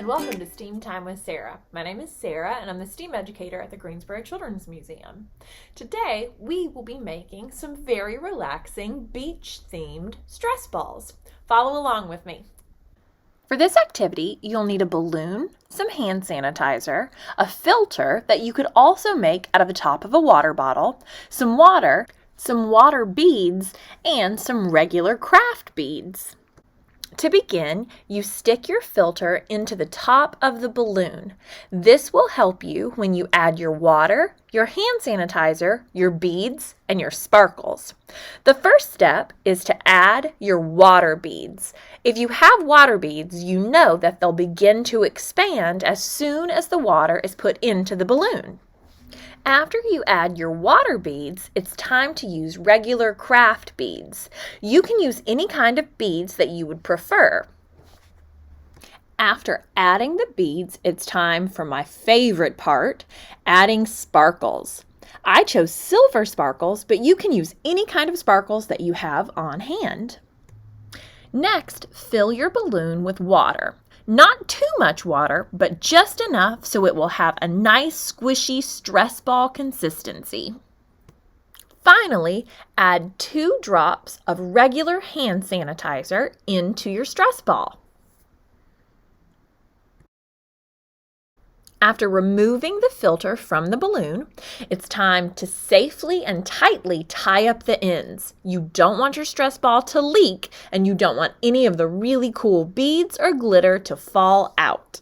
welcome to STEAM Time with Sarah. My name is Sarah and I'm the STEAM educator at the Greensboro Children's Museum. Today we will be making some very relaxing beach-themed stress balls. Follow along with me. For this activity, you'll need a balloon, some hand sanitizer, a filter that you could also make out of the top of a water bottle, some water beads, and some regular craft beads. To begin, you stick your filter into the top of the balloon. This will help you when you add your water, your hand sanitizer, your beads, and your sparkles. The first step is to add your water beads. If you have water beads, you know that they'll begin to expand as soon as the water is put into the balloon. After you add your water beads, it's time to use regular craft beads. You can use any kind of beads that you would prefer. After adding the beads, it's time for my favorite part, adding sparkles. I chose silver sparkles, but you can use any kind of sparkles that you have on hand. Next, fill your balloon with water. Not too much water, but just enough so it will have a nice squishy stress ball consistency. Finally, add 2 drops of regular hand sanitizer into your stress ball. After removing the filter from the balloon, it's time to safely and tightly tie up the ends. You don't want your stress ball to leak, and you don't want any of the really cool beads or glitter to fall out.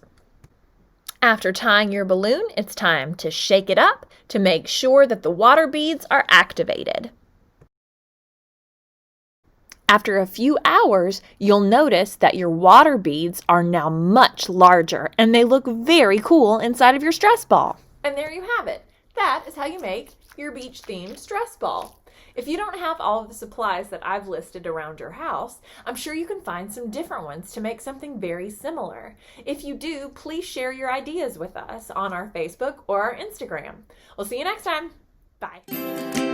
After tying your balloon, it's time to shake it up to make sure that the water beads are activated. After a few hours, you'll notice that your water beads are now much larger and they look very cool inside of your stress ball. And there you have it. That is how you make your beach-themed stress ball. If you don't have all of the supplies that I've listed around your house, I'm sure you can find some different ones to make something very similar. If you do, please share your ideas with us on our Facebook or our Instagram. We'll see you next time. Bye.